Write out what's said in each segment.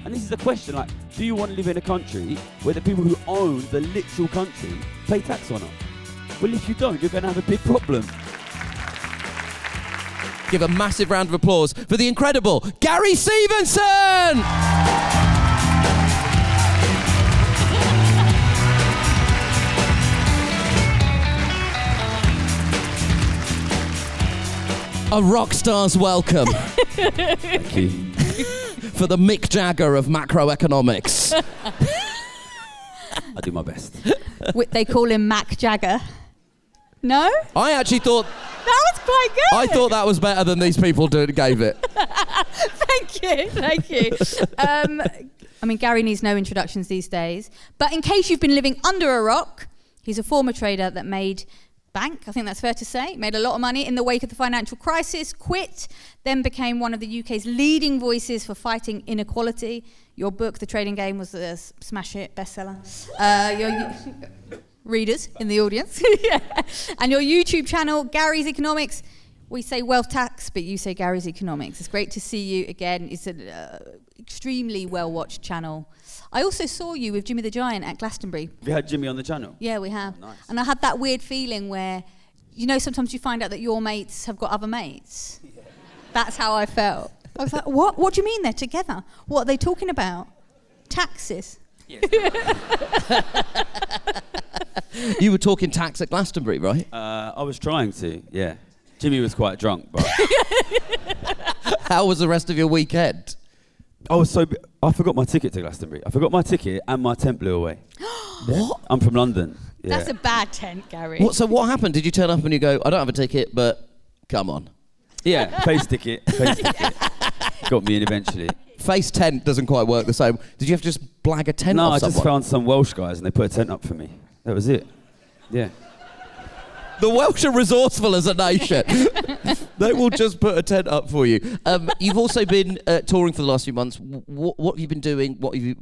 And this is a question, like, do you want to live in a country where the people who own the literal country pay tax or not? Well, if you don't, you're going to have a big problem. Give a massive round of applause for the incredible Gary Stevenson! A rock star's welcome. Thank you. For the Mick Jagger of macroeconomics. I do my best. They call him Mac Jagger. No? I actually thought... That was quite good. I thought that was better than these people gave it. Thank you. I mean, Gary needs no introductions these days. But in case you've been living under a rock, he's a former trader that made bank, I think that's fair to say, made a lot of money in the wake of the financial crisis, quit, then became one of the UK's leading voices for fighting inequality. Your book, The Trading Game, was a smash hit bestseller. Your readers in the audience. Yeah. And your YouTube channel, Gary's Economics. We say wealth tax, but you say Gary's Economics. It's great to see you again. It's an extremely well-watched channel. I also saw you with Jimmy the Giant at Glastonbury. Have you had Jimmy on the channel? Yeah, we have. Oh, nice. And I had that weird feeling where, you know, sometimes you find out that your mates have got other mates. Yeah. That's how I felt. I was like, what? What do you mean they're together? What are they talking about? Taxes. Yes. You were talking tax at Glastonbury, right? I was trying to, yeah. Jimmy was quite drunk, but... How was the rest of your weekend? I forgot my ticket to Glastonbury. I forgot my ticket and my tent blew away. What? I'm from London. Yeah. That's a bad tent, Gary. So what happened? Did you turn up and you go, I don't have a ticket, but come on? Yeah, face ticket. Got me in eventually. Face tent doesn't quite work the same. Did you have to just blag a tent off No, I someone? just found some Welsh guys and they put a tent up for me. That was it. Yeah. The Welsh are resourceful as a nation. They will just put a tent up for you. You've also been touring for the last few months. What have you been doing? What have you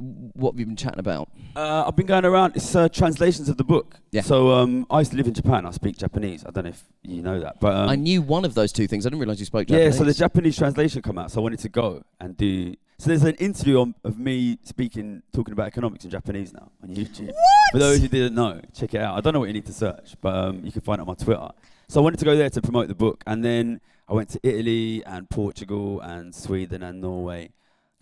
been chatting about? I've been going around. It's translations of the book. Yeah. So I used to live in Japan. I speak Japanese. I don't know if you know that, but I knew one of those two things. I didn't realise you spoke Japanese. Yeah. So the Japanese translation come out. So I wanted to go and do. So there's an interview of me talking about economics in Japanese now on YouTube. What? For those who didn't know, check it out. I don't know what you need to search, but you can find it on my Twitter. So I wanted to go there to promote the book, and then I went to Italy and Portugal and Sweden and Norway,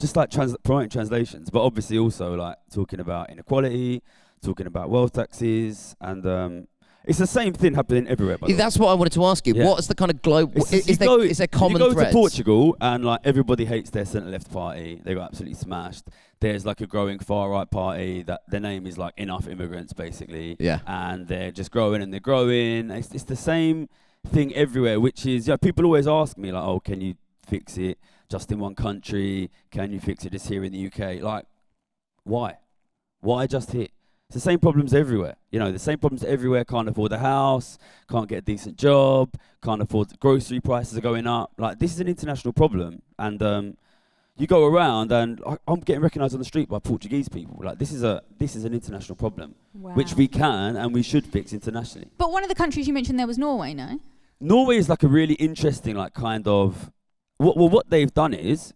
just like promoting translations, but obviously also like talking about inequality, talking about wealth taxes, and it's the same thing happening everywhere. By the way. That's what I wanted to ask you. Yeah. What is the kind of global? Is there common threads? You go to Portugal and like everybody hates their centre-left party. They got absolutely smashed. There's like a growing far-right party that their name is like Enough Immigrants, basically. Yeah. And they're just growing and they're growing. It's the same thing everywhere, which is, people always ask me like, oh, can you fix it just in one country? Can you fix it just here in the UK? Like, why? Why just here? It's the same problems everywhere. The same problems everywhere. Can't afford a house, can't get a decent job, can't afford grocery prices are going up. Like, this is an international problem. And you go around and I'm getting recognised on the street by Portuguese people. Like, this is an international problem, Wow. which we can and we should fix internationally. But one of the countries you mentioned there was Norway, no? Norway is like a really interesting, like, kind of... What they've done is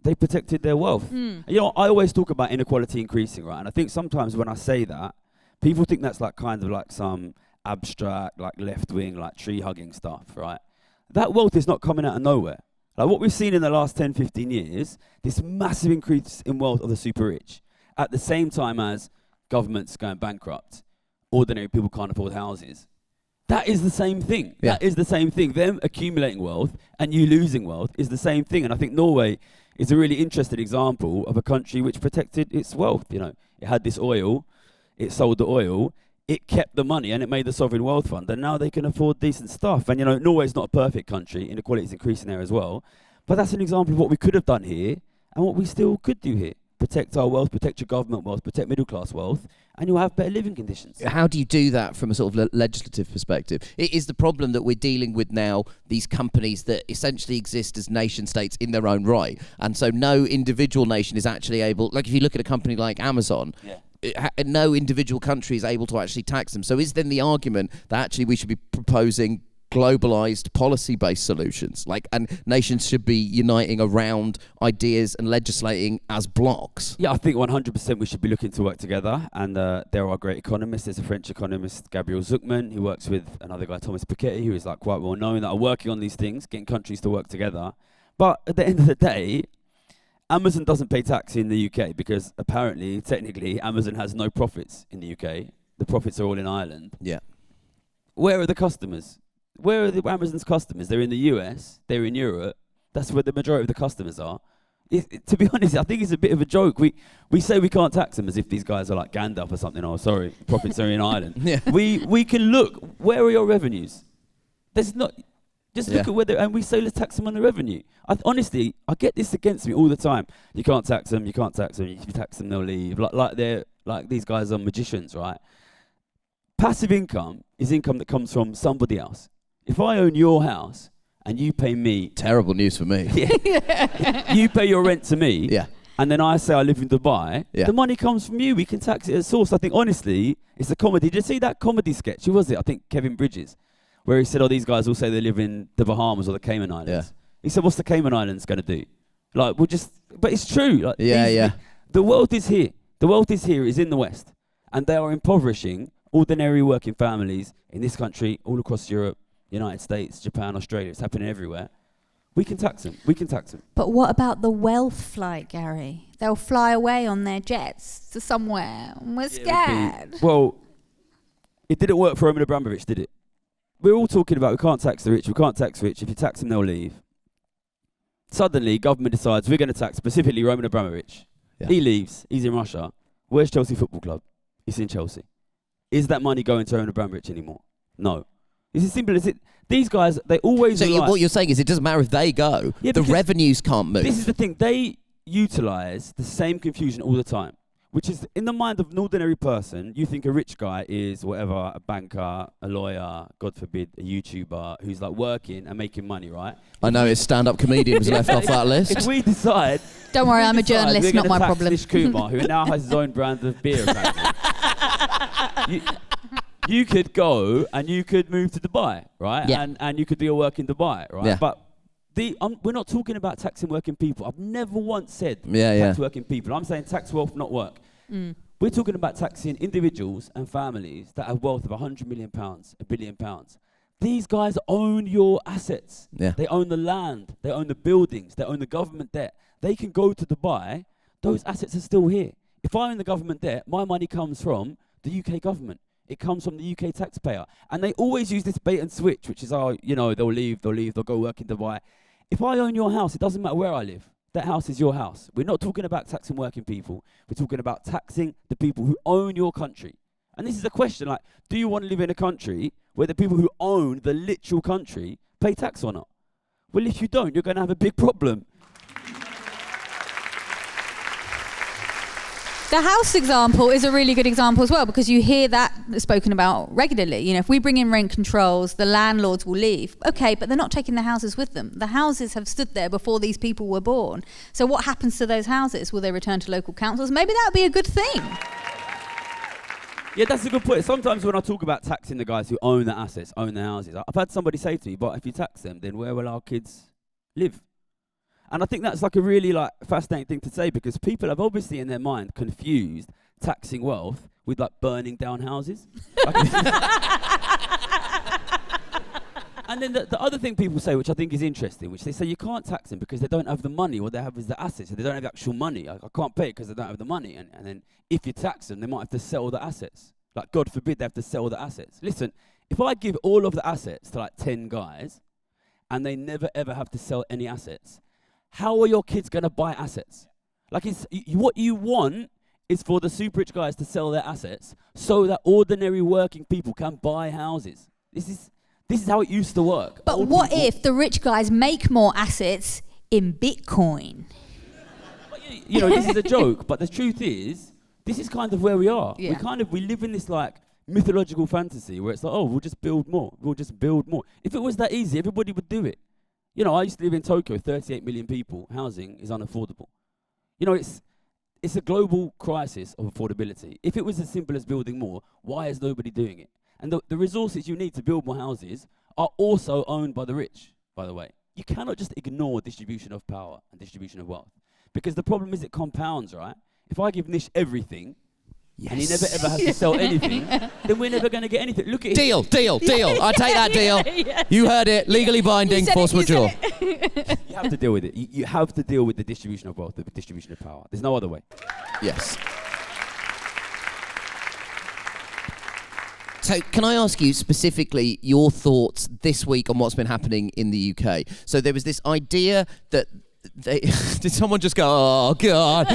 they protected their wealth. I always talk about inequality increasing, right? And I think sometimes when I say that, people think that's like kind of like some abstract, like left-wing, like tree-hugging stuff, right? That wealth is not coming out of nowhere. Like what we've seen in the last 10, 15 years, this massive increase in wealth of the super rich, at the same time as governments going bankrupt, ordinary people can't afford houses. That is the same thing. Yeah. That is the same thing. Them accumulating wealth and you losing wealth is the same thing. And I think Norway is a really interesting example of a country which protected its wealth. It had this oil, it sold the oil, it kept the money, and it made the sovereign wealth fund, and now they can afford decent stuff. And Norway's not a perfect country, inequality is increasing there as well, but that's an example of what we could have done here and what we still could do here. Protect our wealth, protect your government wealth, protect middle class wealth, and you'll have better living conditions. How do you do that from a sort of legislative perspective? It is the problem that we're dealing with now, these companies that essentially exist as nation states in their own right. And so no individual nation is actually able, like if you look at a company like Amazon, no individual country is able to actually tax them. So is then the argument that actually we should be proposing globalized policy-based solutions. And nations should be uniting around ideas and legislating as blocks. Yeah, I think 100% we should be looking to work together. And there are great economists. There's a French economist, Gabriel Zucman, who works with another guy, Thomas Piketty, who is like quite well known, that are working on these things, getting countries to work together. But at the end of the day, Amazon doesn't pay tax in the UK because apparently, technically, Amazon has no profits in the UK. The profits are all in Ireland. Yeah. Where are the customers? Where are Amazon's customers? They're in the US, they're in Europe. That's where the majority of the customers are. To be honest, I think it's a bit of a joke. We say we can't tax them as if these guys are like Gandalf or something. Oh, sorry, profits are in Ireland. Yeah. We can look, where are your revenues? There's not, just look at whether, and we say let's tax them on the revenue. Honestly, I get this against me all the time. You can't tax them, you can't tax them. If you tax them, they'll leave. Like these guys are magicians, right? Passive income is income that comes from somebody else. If I own your house and you pay me... Terrible news for me. You pay your rent to me, Yeah. and then I say I live in Dubai, the money comes from you. We can tax it at source. I think, honestly, it's a comedy. Did you see that comedy sketch? Who was it? I think Kevin Bridges, where he said, these guys all say they live in the Bahamas or the Cayman Islands. Yeah. He said, what's the Cayman Islands going to do? Like, we'll just... But it's true. Like, Yeah. The wealth is here. The wealth is here. It's in the West. And they are impoverishing ordinary working families in this country, all across Europe, United States, Japan, Australia. It's happening everywhere. We can tax them. We can tax them. But what about the wealth flight, Gary? They'll fly away on their jets to somewhere, and we're scared. Well, it didn't work for Roman Abramovich, did it? We're all talking about we can't tax the rich, we can't tax the rich. If you tax them, they'll leave. Suddenly, government decides we're going to tax specifically Roman Abramovich. Yeah. He leaves. He's in Russia. Where's Chelsea Football Club? It's in Chelsea. Is that money going to Roman Abramovich anymore? No. It's as simple as it. These guys, they always... So what you're saying is it doesn't matter if they go. The revenues can't move. This is the thing. They utilise the same confusion all the time, which is in the mind of an ordinary person, you think a rich guy is whatever, a banker, a lawyer, God forbid, a YouTuber, who's like working and making money, right? I know his stand-up comedian was left off that list. If we decide... Don't worry, I'm a journalist, not my problem. Nish Kumar, who now has his own brand of beer, apparently. You could go and you could move to Dubai, right? Yeah. And you could do your work in Dubai, right? Yeah. But we're not talking about taxing working people. I've never once said tax working people. I'm saying tax wealth, not work. Mm. We're talking about taxing individuals and families that have wealth of £100 million, £1 billion. These guys own your assets. Yeah. They own the land. They own the buildings. They own the government debt. They can go to Dubai. Those assets are still here. If I own the government debt, my money comes from the UK government. It comes from the UK taxpayer. And they always use this bait and switch, which is, they'll leave, they'll go work in Dubai. If I own your house, it doesn't matter where I live. That house is your house. We're not talking about taxing working people. We're talking about taxing the people who own your country. And this is a question, like, do you want to live in a country where the people who own the literal country pay tax or not? Well, if you don't, you're going to have a big problem. The house example is a really good example as well, because you hear that spoken about regularly. If we bring in rent controls, the landlords will leave. Okay, but they're not taking the houses with them. The houses have stood there before these people were born. So what happens to those houses? Will they return to local councils? Maybe that would be a good thing. Yeah, that's a good point. Sometimes when I talk about taxing the guys who own the assets, own the houses, I've had somebody say to me, but if you tax them, then where will our kids live? And I think that's like a really fascinating thing to say, because people have obviously in their mind confused taxing wealth with burning down houses. And then the other thing people say, which I think is interesting, which they say you can't tax them because they don't have the money. What they have is the assets. So they don't have the actual money. I can't pay it because they don't have the money. And then if you tax them, they might have to sell the assets. God forbid they have to sell the assets. Listen, if I give all of the assets to 10 guys and they never ever have to sell any assets, how are your kids going to buy assets? What you want is for the super rich guys to sell their assets so that ordinary working people can buy houses. This is how it used to work. But what if the rich guys make more assets in Bitcoin? This is a joke, but the truth is, this is kind of where we are. Yeah. We live in this mythological fantasy where it's we'll just build more. We'll just build more. If it was that easy, everybody would do it. I used to live in Tokyo, 38 million people. Housing is unaffordable. It's a global crisis of affordability. If it was as simple as building more, why is nobody doing it? And the resources you need to build more houses are also owned by the rich, by the way. You cannot just ignore distribution of power and distribution of wealth. Because the problem is it compounds, right? If I give Nish everything, and he never ever has to sell anything, then we're never going to get anything. Look at Deal. I take that deal. You heard it. Legally binding, force majeure. You have to deal with it. You have to deal with the distribution of wealth, the distribution of power. There's no other way. Yes. So can I ask you specifically your thoughts this week on what's been happening in the UK? So there was this idea that did someone just go, oh, God?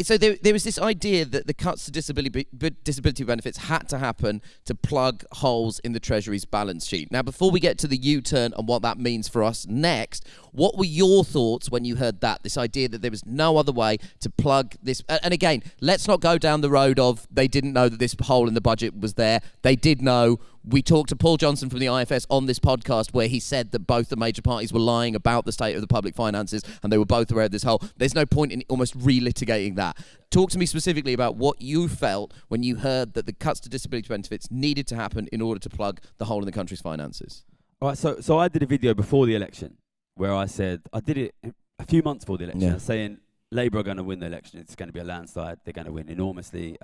So there was this idea that the cuts to disability benefits had to happen to plug holes in the Treasury's balance sheet. Now, before we get to the U-turn and what that means for us next, what were your thoughts when you heard that, this idea that there was no other way to plug this? And again, let's not go down the road of they didn't know that this hole in the budget was there. They did know. We talked to Paul Johnson from the IFS on this podcast where he said that both the major parties were lying about the state of the public finances and they were both aware of this hole. There's no point in almost relitigating that. Talk to me specifically about what you felt when you heard that the cuts to disability benefits needed to happen in order to plug the hole in the country's finances. All right, so I did a video before the election where I said, I did it a few months before the election, saying Labour are going to win the election. It's going to be a landslide. They're going to win enormously.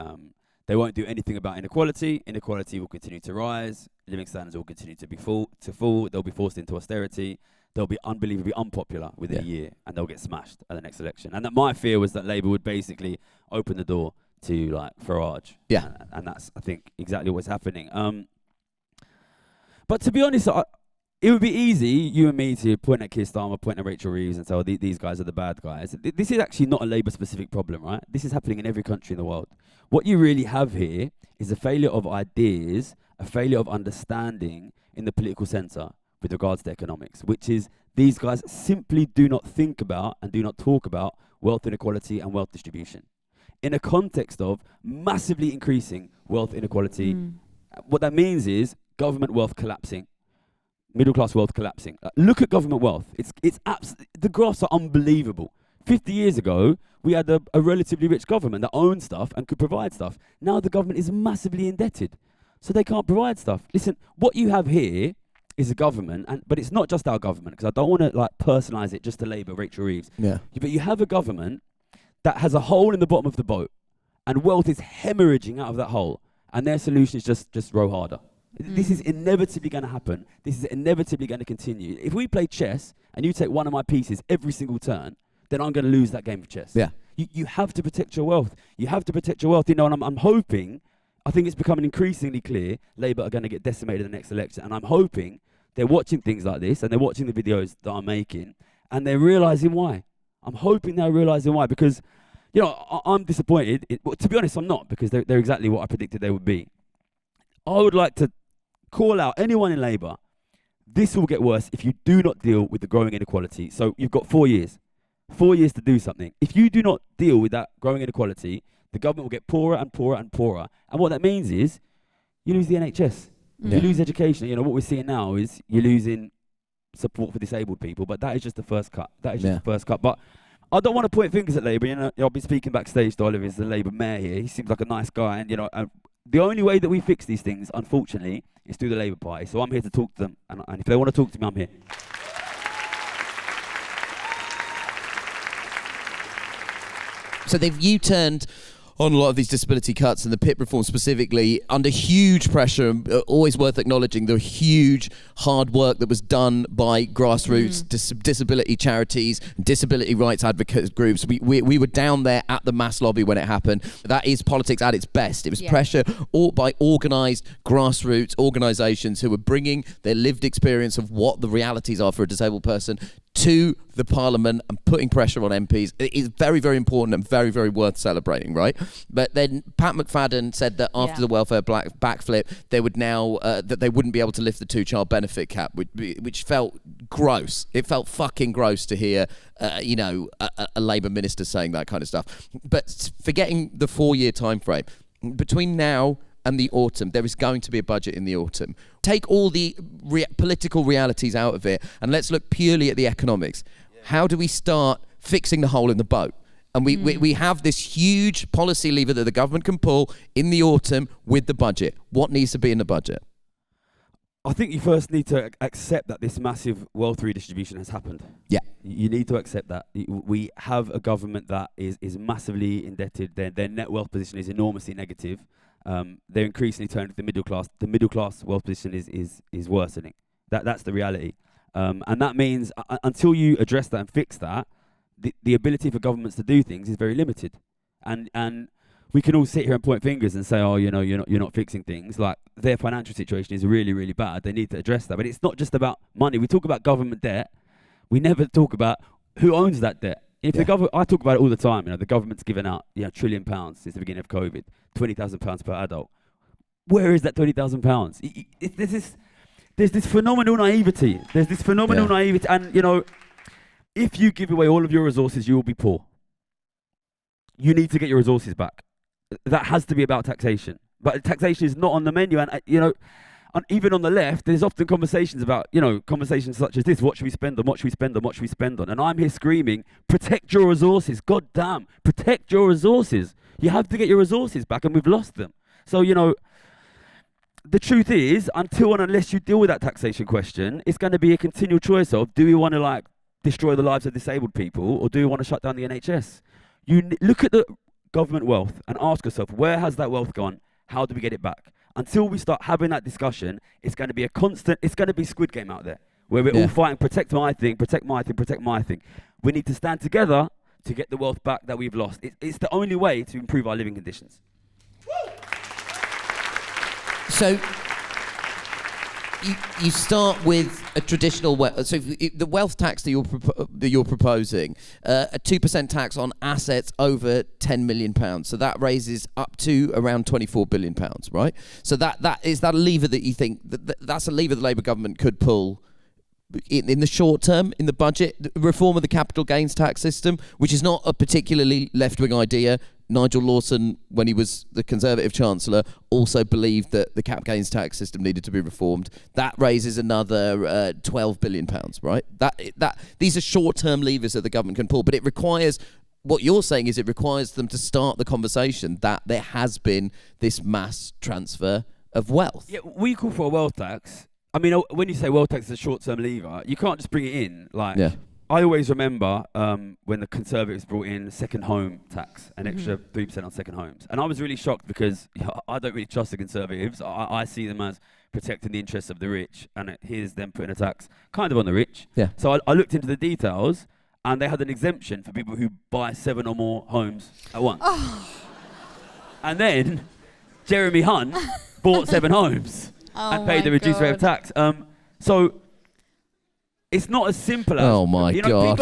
They won't do anything about inequality. Inequality will continue to rise. Living standards will continue to fall. They'll be forced into austerity. They'll be unbelievably unpopular within a year, and they'll get smashed at the next election. And that my fear was that Labour would basically open the door to like Farage. Yeah, and that's I think exactly what's happening. But to be honest, it would be easy, you and me, to point at Keir Starmer, point at Rachel Reeves, and say, "Oh, these guys are the bad guys." This is actually not a Labour-specific problem, right? This is happening in every country in the world. What you really have here is a failure of ideas, a failure of understanding in the political centre with regards to economics, which is these guys simply do not think about and do not talk about wealth inequality and wealth distribution. In a context of massively increasing wealth inequality, what that means is government wealth collapsing, middle class wealth collapsing. Look at government wealth. The graphs are unbelievable. 50 years ago, we had a relatively rich government that owned stuff and could provide stuff. Now the government is massively indebted, so they can't provide stuff. Listen, what you have here is a government, but it's not just our government, because I don't want to like personalise it just to Labour, Rachel Reeves. Yeah. But you have a government that has a hole in the bottom of the boat, and wealth is hemorrhaging out of that hole, and their solution is just row harder. This is inevitably going to happen. This is inevitably going to continue. If we play chess and you take one of my pieces every single turn, then I'm going to lose that game of chess. Yeah. You have to protect your wealth. You have to protect your wealth. You know, and I'm hoping, I think it's becoming increasingly clear, Labour are going to get decimated in the next election. And I'm hoping they're watching things like this and they're watching the videos that I'm making and they're realising why. I'm hoping they're realising why, because, you know, I'm disappointed. Well, to be honest, I'm not, because they're exactly what I predicted they would be. I would like to call out anyone in Labour. This will get worse if you do not deal with the growing inequality. So you've got 4 years. 4 years to do something. If you do not deal with that growing inequality, the government will get poorer and poorer and poorer. And what that means is you lose the NHS. You lose education. You know, what we're seeing now is you're losing support for disabled people, but that is just the first cut. That is just the first cut. But I don't want to point fingers at Labour. You know, I'll be speaking backstage to Oliver, the Labour mayor here. He seems like a nice guy. And, you know, the only way that we fix these things, unfortunately, is through the Labour Party. So I'm here to talk to them. And if they want to talk to me, I'm here. So they've U-turned on a lot of these disability cuts and the PIP reform specifically under huge pressure. Always worth acknowledging the huge hard work that was done by grassroots disability charities, disability rights advocate groups. We were down there at the mass lobby when it happened. That is politics at its best. It was pressure by organised grassroots organisations who were bringing their lived experience of what the realities are for a disabled person to the Parliament and putting pressure on MPs. It is very, very important and very, very worth celebrating, right? But then Pat McFadden said that after the welfare backflip, they would now that they wouldn't be able to lift the 2-child benefit cap, which felt gross. It felt fucking gross to hear, a Labour minister saying that kind of stuff. But forgetting the 4-year time frame, between now and the autumn, there is going to be a budget in the autumn. Take all the political realities out of it and let's look purely at the economics. How do we start fixing the hole in the boat? And we have this huge policy lever that the government can pull in the autumn with the budget. What needs to be in the budget? I think you first need to accept that this massive wealth redistribution has happened. Yeah. You need to accept that. We have a government that is massively indebted. Their net wealth position is enormously negative. They're increasingly turning to the middle class. The middle class wealth position is worsening. That's the reality. And that means until you address that and fix that, the ability for governments to do things is very limited. And we can all sit here and point fingers and say, oh, you're not fixing things. Like, their financial situation is really, really bad. They need to address that. But it's not just about money. We talk about government debt. We never talk about who owns that debt. If the government, I talk about it all the time. The government's given out £1 trillion since the beginning of COVID, £20,000 per adult. Where is that £20,000? There's this phenomenal naivety. And if you give away all of your resources, you will be poor. You need to get your resources back. That has to be about taxation. But taxation is not on the menu. And, even on the left, there's often conversations about, conversations such as this: what should we spend on, what should we spend on, what should we spend on? And I'm here screaming, protect your resources. God damn, protect your resources. You have to get your resources back, and we've lost them. So, the truth is, until and unless you deal with that taxation question, it's going to be a continual choice of, do we want to destroy the lives of disabled people, or do we want to shut down the NHS? You look at the government wealth and ask yourself, where has that wealth gone? How do we get it back? Until we start having that discussion, it's going to be it's going to be Squid Game out there, where we're all fighting, protect my thing, protect my thing, protect my thing. We need to stand together to get the wealth back that we've lost. It's the only way to improve our living conditions. So you start with a traditional the wealth tax that you're proposing, a 2% tax on assets over £10 million. So that raises up to around £24 billion, right? So that is that a lever that you think that's a lever the Labour government could pull in the short term in the budget? Reform of the capital gains tax system, which is not a particularly left-wing idea. Nigel Lawson, when he was the Conservative Chancellor, also believed that the cap gains tax system needed to be reformed. That raises another £12 billion, right? These are short-term levers that the government can pull, but it requires, what you're saying is it requires them to start the conversation that there has been this mass transfer of wealth. Yeah, we call for a wealth tax. I mean, when you say wealth tax is a short-term lever, you can't just bring it in. I always remember when the Conservatives brought in second home tax, an extra 3% on second homes. And I was really shocked because I don't really trust the Conservatives. I see them as protecting the interests of the rich, and here's them putting a tax kind of on the rich. Yeah. So I looked into the details, and they had an exemption for people who buy 7 or more homes at once. Oh. And then Jeremy Hunt bought 7 homes and paid the reduced rate of tax. So it's not as simple as... Oh, my God.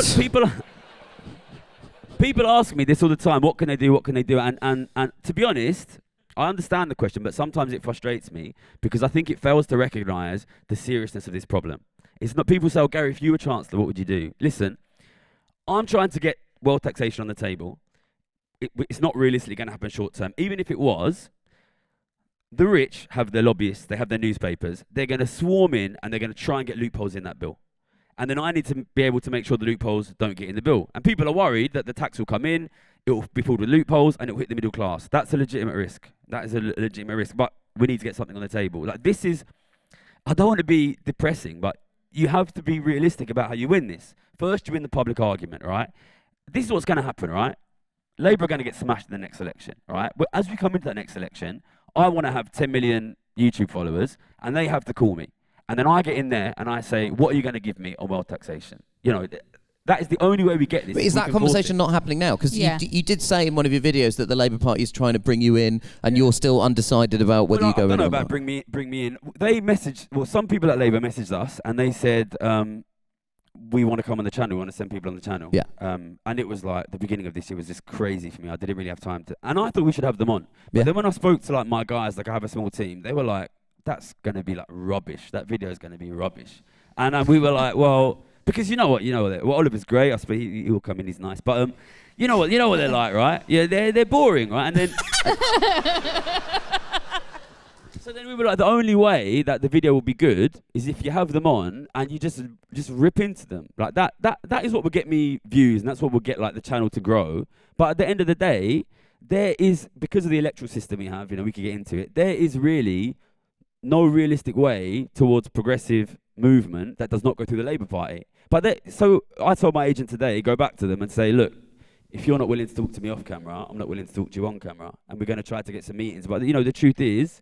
People ask me this all the time, what can they do, what can they do? And to be honest, I understand the question, but sometimes it frustrates me because I think it fails to recognise the seriousness of this problem. It's not, people say, oh, Gary, if you were Chancellor, what would you do? Listen, I'm trying to get wealth taxation on the table. It's not realistically going to happen short term. Even if it was, the rich have their lobbyists, they have their newspapers. They're going to swarm in and they're going to try and get loopholes in that bill. And then I need to be able to make sure the loopholes don't get in the bill. And people are worried that the tax will come in, it will be filled with loopholes, and it will hit the middle class. That's a legitimate risk. That is a legitimate risk. But we need to get something on the table. I don't want to be depressing, but you have to be realistic about how you win this. First, you win the public argument, right? This is what's going to happen, right? Labour are going to get smashed in the next election, right? But as we come into that next election, I want to have 10 million YouTube followers, and they have to call me. And then I get in there and I say, what are you going to give me on wealth taxation? That is the only way we get this. But is that conversation not happening now? Because you did say in one of your videos that the Labour Party is trying to bring you in and you're still undecided about whether you go in or not. I don't know about bring me in. They messaged, some people at Labour messaged us and they said, we want to come on the channel, we want to send people on the channel. Yeah. And it was like, the beginning of this year was just crazy for me. I didn't really have time to, and I thought we should have them on. But then when I spoke to my guys, I have a small team, they were like, that's going to be rubbish. That video is going to be rubbish. And we were like, well, because you know what, Oliver's great. I suppose he will come in, he's nice. But you know what they're like, right? Yeah, they're boring, right? And then So then we were like, the only way that the video will be good is if you have them on and you just rip into them. Like that is what will get me views, and that's what will get like the channel to grow. But at the end of the day, there is, because of the electoral system we have, we could get into it, there is really no realistic way towards progressive movement that does not go through the Labour Party. So I told my agent today, go back to them and say, look, if you're not willing to talk to me off camera, I'm not willing to talk to you on camera, and we're going to try to get some meetings. But the truth is,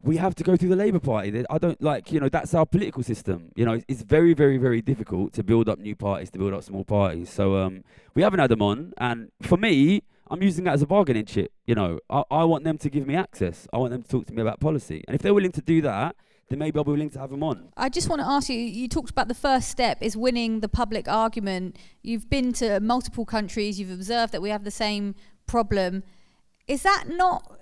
we have to go through the Labour Party. I don't that's our political system. It's very, very, very difficult to build up new parties, to build up small parties. So we haven't had them on, and for me, I'm using that as a bargaining chip. I want them to give me access. I want them to talk to me about policy, and if they're willing to do that, then maybe I'll be willing to have them on. I just want to ask you, you talked about the first step is winning the public argument. You've been to multiple countries, you've observed that we have the same problem. Is that not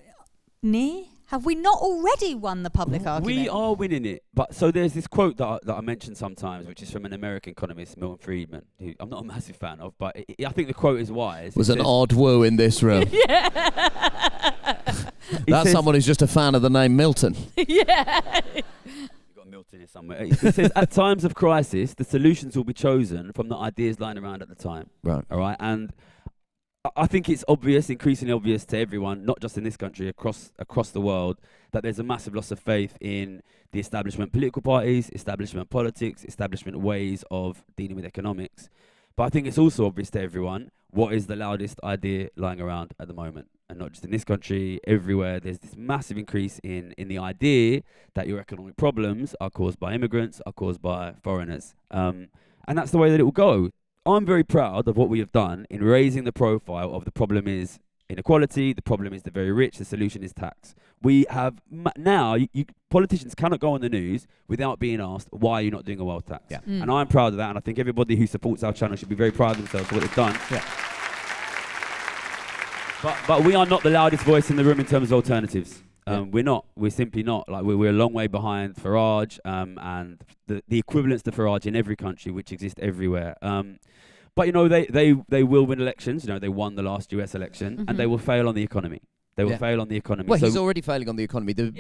near? Have we not already won the public argument? We are winning it. But so there's this quote that I mention sometimes, which is from an American economist, Milton Friedman, who I'm not a massive fan of, but I think the quote is wise. Was an odd woo in this room. That's someone who's just a fan of the name Milton. Yeah. You've got Milton here somewhere. It says, at times of crisis, the solutions will be chosen from the ideas lying around at the time. Right. All right. And I think it's obvious, increasingly obvious to everyone, not just in this country, across the world, that there's a massive loss of faith in the establishment political parties, establishment politics, establishment ways of dealing with economics. But I think it's also obvious to everyone what is the loudest idea lying around at the moment. And not just in this country, everywhere, there's this massive increase in the idea that your economic problems are caused by immigrants, are caused by foreigners. And that's the way that it will go. I'm very proud of what we have done in raising the profile of the problem is inequality, the problem is the very rich, the solution is tax. We have now, politicians cannot go on the news without being asked, why are you not doing a wealth tax? Yeah. And I'm proud of that, and I think everybody who supports our channel should be very proud of themselves for what they've done. Yeah. But we are not the loudest voice in the room in terms of alternatives. We're not. We're simply not. Like we're a long way behind Farage and the equivalents to Farage in every country, which exist everywhere. But they will win elections. They won the last US election, and they will fail on the economy. They will fail on the economy. Well, he's already failing on the economy. The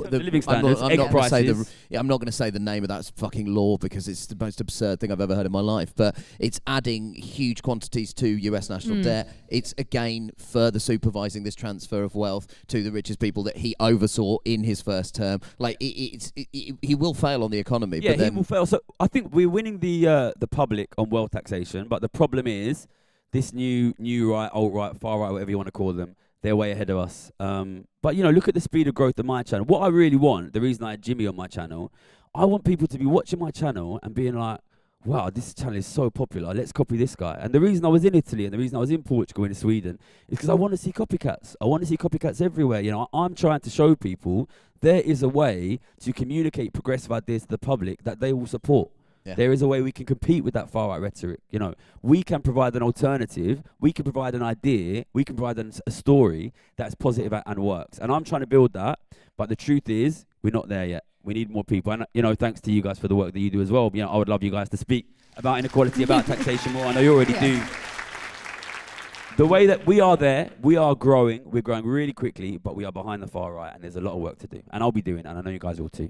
living standards, I'm not going to say the name of that fucking law because it's the most absurd thing I've ever heard in my life. But it's adding huge quantities to US national debt. It's again further supervising this transfer of wealth to the richest people that he oversaw in his first term. Like he will fail on the economy. Yeah, but he will fail. So I think we're winning the public on wealth taxation, but the problem is this new right, alt right, far right, whatever you want to call them. They're way ahead of us. But, look at the speed of growth of my channel. What I really want, the reason I had Jimmy on my channel, I want people to be watching my channel and being like, wow, this channel is so popular. Let's copy this guy. And the reason I was in Italy and the reason I was in Portugal and in Sweden is because I want to see copycats. I want to see copycats everywhere. I'm trying to show people there is a way to communicate progressive ideas to the public that they will support. Yeah. There is a way we can compete with that far-right rhetoric. We can provide an alternative. We can provide an idea. We can provide a story that's positive and works. And I'm trying to build that. But the truth is, we're not there yet. We need more people. And, thanks to you guys for the work that you do as well. I would love you guys to speak about inequality, about taxation more. I know you already do. The way that we are there, we are growing. We're growing really quickly, but we are behind the far right. And there's a lot of work to do. And I'll be doing it. And I know you guys will too.